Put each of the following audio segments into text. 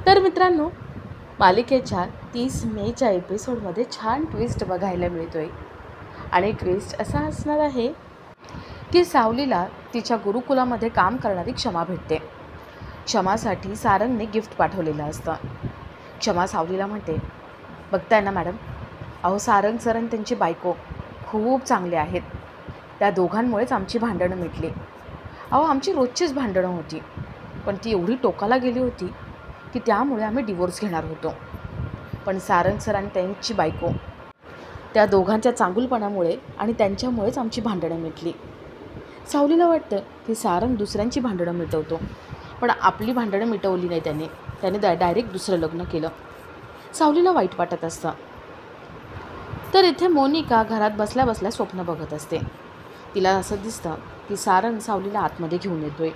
तर मित्रांनो, मालिकेच्या 30 मेच्या एपिसोडमध्ये छान ट्विस्ट बघायला मिळतोय. आणि ट्विस्ट असा असणार आहे की सावलीला तिच्या गुरुकुलामध्ये काम करणारी क्षमा भेटते. क्षमासाठी सारंगने गिफ्ट पाठवलेलं असतं. क्षमा सावलीला म्हणते, बघताय ना मॅडम, अहो सारंग सर आणि त्यांची बायको खूप चांगले आहेत. त्या दोघांमुळेच आमची भांडणं मिटली. अहो आमची रोजचीच भांडणं होती, पण ती एवढी टोकाला गेली होती की त्यामुळे आम्ही डिवोर्स घेणार होतो. पण सारंग सर आणि त्यांची बायको, त्या दोघांच्या चांगुलपणामुळे आणि त्यांच्यामुळेच आमची भांडणं मिटली. सावलीला वाटतं की सारंग दुसऱ्यांची भांडणं मिटवतो, पण आपली भांडणं मिटवली नाही त्याने डायरेक्ट दुसरं लग्न केलं. सावलीला वाईट वाटत असतं. तर इथे मोनिका घरात बसल्या बसल्या स्वप्न बघत असते. तिला असं दिसतं की सारंग सावलीला आतमध्ये घेऊन येतोय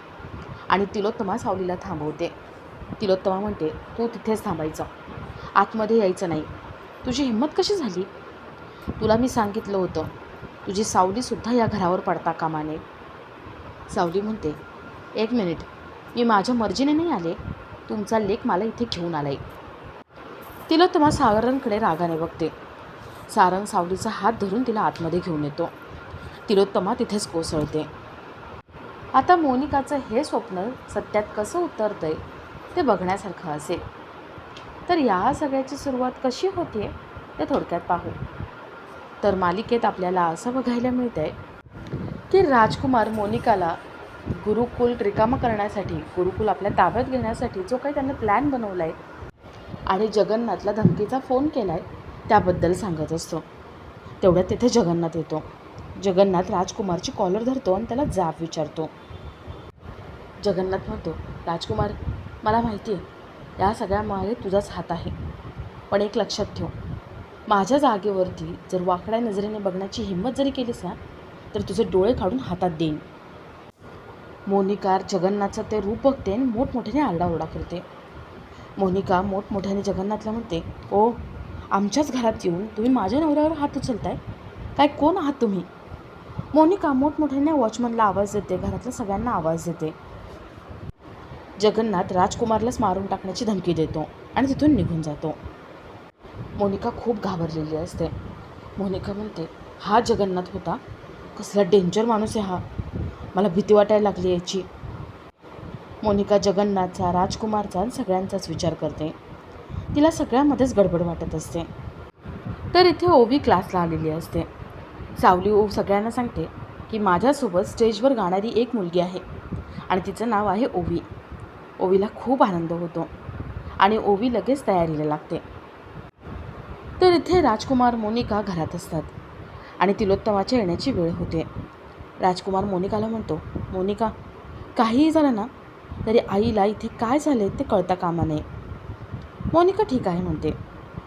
आणि तिलोत्तमा सावलीला थांबवते. तिलोत्तमा म्हणते, तू तिथेच थांबायचं, आतमध्ये यायचं नाही. तुझी हिंमत कशी झाली? तुला मी सांगितलं होतं, तुझी सावलीसुद्धा या घरावर पडता कामा नये. सावली म्हणते, एक मिनिट, मी माझ्या मर्जीने नाही आले, तुमचा लेक मला इथे घेऊन आलाय. तिलोत्तमा सारंगकडे रागाने बघते. सारंग सावलीचा हात धरून तिला आतमध्ये घेऊन येतो. तिलोत्तमा तिथेच कोसळते. आता मोनिकाचं हे स्वप्न सत्यात कसं उतरतंय ते बघण्यासारखं असेल. तर या सगळ्याची सुरुवात कशी होते ते थोडक्यात पाहू. तर मालिकेत आपल्याला असं बघायला मिळतं आहे की राजकुमार मोनिकाला गुरुकुल रिकामं करण्यासाठी, गुरुकुल आपल्या ताब्यात घेण्यासाठी जो काही त्याने प्लॅन बनवला आहे आणि जगन्नाथला धमकीचा फोन केला आहे त्याबद्दल सांगत असतो. तेवढ्यात तिथे जगन्नाथ येतो. जगन्नाथ राजकुमारची कॉलर धरतो आणि त्याला जाब विचारतो. जगन्नाथ म्हणतो, राजकुमार, मला माहिती आहे या सगळ्यामागे तुझाच हात आहे, पण एक लक्षात ठेव, माझ्या जागेवरती जर वाकड्या नजरेने बघण्याची हिंमत जरी केलीस ना तर तुझे डोळे काढून हातात देईन. मोनिका जगन्नाथचं ते रूप बघते आणि मोठमोठ्याने आरडाओरडा करते. मोनिका मोठमोठ्याने जगन्नाथला म्हणते, ओ, आमच्याच घरात येऊन तुम्ही माझ्या नवऱ्यावर हात उचलताय? काय कोण आहात तुम्ही? मोनिका मोठमोठ्याने वॉचमनला आवाज देते, घरातल्या सगळ्यांना आवाज देते. जगन्नाथ राजकुमारलाच मारून टाकण्याची धमकी देतो आणि तिथून निघून जातो. मोनिका खूप घाबरलेली असते. मोनिका म्हणते, हा जगन्नाथ होता? कसला डेंजर माणूस आहे हा, मला भीती वाटायला लागली याची. मोनिका जगन्नाथचा, राजकुमारचा आणि सगळ्यांचाच विचार करते. तिला सगळ्यामध्येच गडबड वाटत असते. तर इथे ओवी क्लासला आलेली असते. सावली सगळ्यांना सांगते की माझ्यासोबत स्टेजवर गाणारी एक मुलगी आहे आणि तिचं नाव आहे ओवी. ओवीला खूप आनंद होतो आणि ओवी लगेच तयारीला लागते. तर इथे राजकुमार मोनिका घरात असतात आणि तिलोत्तमाच्या येण्याची वेळ होते. राजकुमार मोनिकाला म्हणतो, मोनिका, काहीही झालं ना तरी आईला इथे काय झाले ते कळता कामा नये. मोनिका ठीक आहे म्हणते,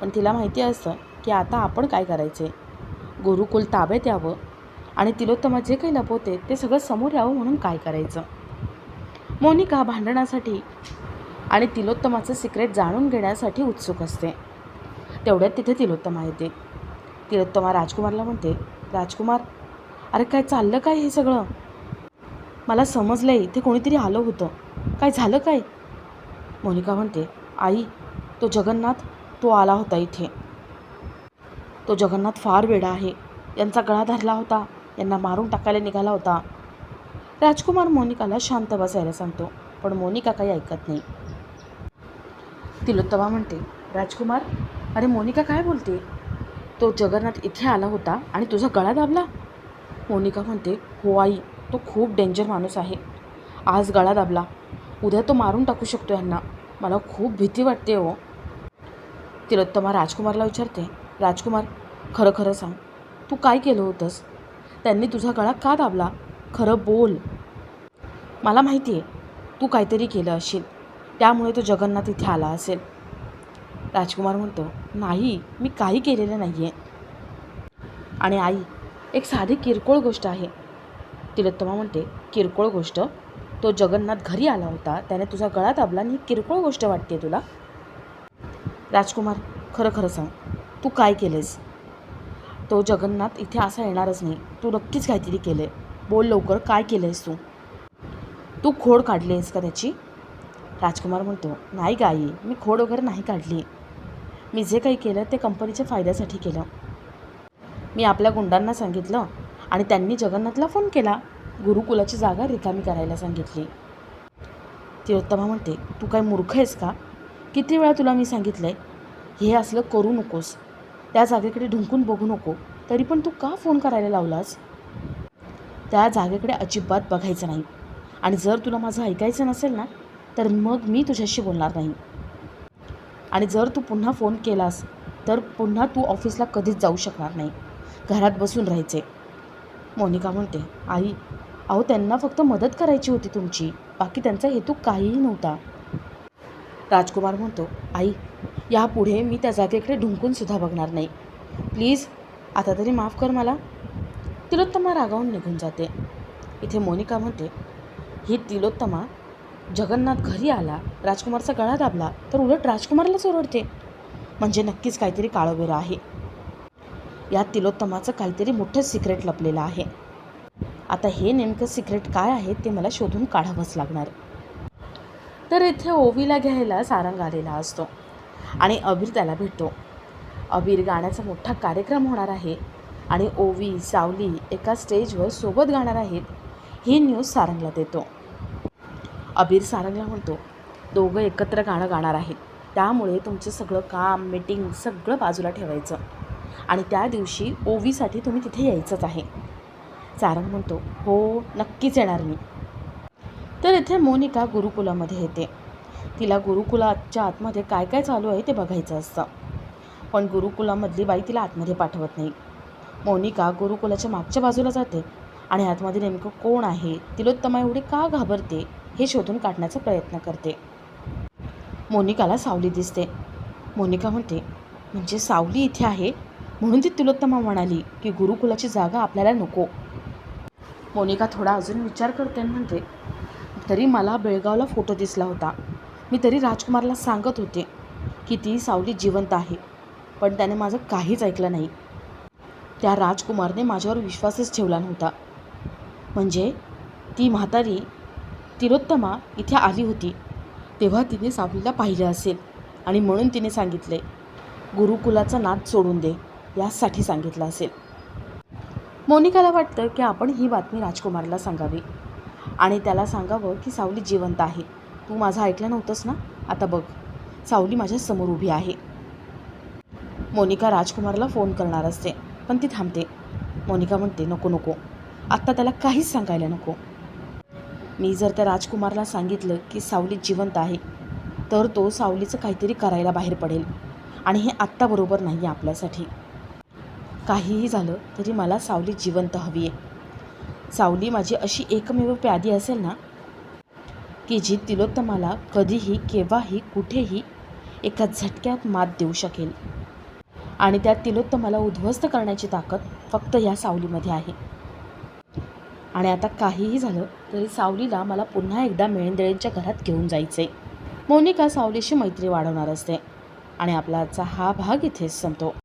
पण तिला माहिती असतं की आता आपण काय करायचे. गुरुकुल ताब्यात यावं आणि तिलोत्तमा जे काही लपवते ते सगळं समोर यावं म्हणून काय करायचं. मोनिका भांडणासाठी आणि तिलोत्तमाचं सिक्रेट जाणून घेण्यासाठी उत्सुक असते. तेवढ्यात तिथे तिलोत्तमा येते. तिलोत्तमा राजकुमारला म्हणते, राजकुमार, अरे काय चाललं काय हे सगळं? मला समजलं आहे इथे कोणीतरी आलं होतं, काय झालं काय? मोनिका म्हणते, आई, तो जगन्नाथ, तो आला होता इथे. तो जगन्नाथ फार वेडा आहे, यांचा गळा धरला होता, यांना मारून टाकायला निघाला होता. राजकुमार मोनिकाला शांत बसायला सांगतो, पण मोनिका काही ऐकत नाही. तिलोत्तमा म्हणते, राजकुमार, अरे मोनिका काय बोलते? तो जगन्नाथ इथे आला होता आणि तुझा गळा दाबला? मोनिका म्हणते, हो आई, तो खूप डेंजर माणूस आहे. आज गळा दाबला, उद्या तो मारून टाकू शकतो यांना. मला खूप भीती वाटते हो. तिलोत्तमा राजकुमारला विचारते, राजकुमार, खरं खरं सांग, तू काय केलं होतंस? त्यांनी तुझा गळा का दाबला? खरं बोल. मला माहिती आहे तू काहीतरी केलं असेल, त्यामुळे तो जगन्नाथ इथे आला असेल. राजकुमार म्हणतो, नाही, मी काही केलेलं नाही आहे. आणि आई, एक साधी किरकोळ गोष्ट आहे. तिलोत्तमा म्हणते, किरकोळ गोष्ट? तो जगन्नाथ घरी आला होता, त्याने तुझा गळा दाबला आणि ही किरकोळ गोष्ट वाटते तुला? राजकुमार, खरं खरं सांग, तू काय केलेस? तो जगन्नाथ इथे असा येणारच नाही, तू नक्कीच काहीतरी केलं आहे. बोल लवकर, काय केलं आहेस तू? तू खोड काढली आहेस का त्याची? राजकुमार म्हणतो, नाही ग आई, मी खोड वगैरे नाही काढली. मी जे काही केलं ते कंपनीच्या फायद्यासाठी केलं. मी आपल्या गुंडांना सांगितलं आणि त्यांनी जगन्नाथला फोन केला. गुरुकुलाची जागा रिकामी करायला सांगितली. तिलोत्तमा म्हणते, तू काय मूर्ख आहेस का? किती वेळा तुला मी सांगितलं आहे हे असलं करू नकोस, त्या जागेकडे ढुंकून बघू नको, तरी पण तू का फोन करायला लावलास? त्या जागेकडे अजिबात बघायचं नाही, आणि जर तुला माझं ऐकायचं नसेल ना तर मग मी तुझ्याशी बोलणार नाही. आणि जर तू पुन्हा फोन केलास तर पुन्हा तू ऑफिसला कधीच जाऊ शकणार नाही, घरात बसून राहायचे. मोनिका म्हणते, आई अहो त्यांना फक्त मदत करायची होती तुमची, बाकी त्यांचा हेतू काहीही नव्हता. राजकुमार म्हणतो, आई यापुढे मी त्या जागेकडे ढुंकूनसुद्धा बघणार नाही. प्लीज आता तरी माफ कर मला. तिलोत्तमा रागावून निघून जाते. इथे मोनिका म्हणते, ही तिलोत्तमा जगन्नाथ घरी आला, राजकुमारचा गळा दाबला तर उलट राजकुमारलाच ओरडते. म्हणजे नक्कीच काहीतरी काळोवेर आहे. यात तिलोत्तमाचं काहीतरी मोठं सिक्रेट लपलेलं आहे. आता हे नेमकं सिक्रेट काय आहे ते मला शोधून काढावंच लागणार. तर इथे ओवीला घ्यायला सारंग आलेला असतो आणि अबीर त्याला भेटतो. अबीर गाण्याचा मोठा कार्यक्रम होणार आहे आणि ओवी सावली एका स्टेजवर सोबत गाणार आहेत, ही न्यूज सारंगला देतो. अबीर सारंगला म्हणतो, दोघं एकत्र गाणं गाणार आहेत, त्यामुळे तुमचं सगळं काम मीटिंग सगळं बाजूला ठेवायचं आणि त्या दिवशी ओवीसाठी तुम्ही तिथे यायचंच आहे. सारंग म्हणतो, हो नक्कीच येणार मी. तर इथे मोनिका गुरुकुलामध्ये येते. तिला गुरुकुलाच्या आतमध्ये काय काय चालू आहे ते बघायचं असतं, पण गुरुकुलामधली बाई तिला आतमध्ये पाठवत नाही. मोनिका गुरुकुलाच्या मागच्या बाजूला जाते आणि आतमध्ये नेमकं कोण आहे, तिलोत्तमा एवढी का घाबरते हे शोधून काढण्याचा प्रयत्न करते. मोनिकाला सावली दिसते. मोनिका म्हणते, म्हणजे सावली इथे आहे म्हणून ती तिलोत्तमा म्हणाली की गुरुकुलाची जागा आपल्याला नको. मोनिका थोडा अजून विचार करते आणि म्हणते, तरी मला बेळगावला फोटो दिसला होता, मी तरी राजकुमारला सांगत होते की ती सावली जिवंत आहे, पण त्याने माझं काहीच ऐकलं नाही. त्या राजकुमारने माझ्यावर विश्वासच ठेवला नव्हता. म्हणजे ती म्हातारी तिलोत्तमा इथे आली होती तेव्हा तिने सावलीला पाहिलं असेल आणि म्हणून तिने सांगितले गुरुकुलाचा नाद सोडून दे, यासाठी सांगितलं असेल. मोनिकाला वाटतं की आपण ही बातमी राजकुमारला सांगावी आणि त्याला सांगावं की सावली जिवंत आहे, तू माझं ऐकलं नव्हतंस ना, आता बघ सावली माझ्या समोर उभी आहे. मोनिका राजकुमारला फोन करणार असते पण ती थांबते. मोनिका म्हणते, नको नको, आत्ता त्याला काहीच सांगायला नको. मी जर त्या राजकुमारला सांगितलं की सावली जिवंत आहे तर तो सावलीचं काहीतरी करायला बाहेर पडेल आणि हे आत्ता बरोबर नाही आहे आपल्यासाठी. काहीही झालं तरी मला सावली जिवंत हवी आहे. सावली माझी अशी एकमेव प्यादी असेल ना की जी तिलोत्तमाला कधीही केव्हाही कुठेही एका झटक्यात मात देऊ शकेल आणि त्या तिलोत्तमाला उद्ध्वस्त करण्याची ताकद फक्त या सावलीमध्ये आहे. आणि आता काहीही झालं तरी सावलीला मला पुन्हा एकदा मेहेंदळेंच्या घरात घेऊन जायचे. मोनिका सावलीशी मैत्री वाढवणार असते आणि आपला आजचा हा भाग इथेच संपतो.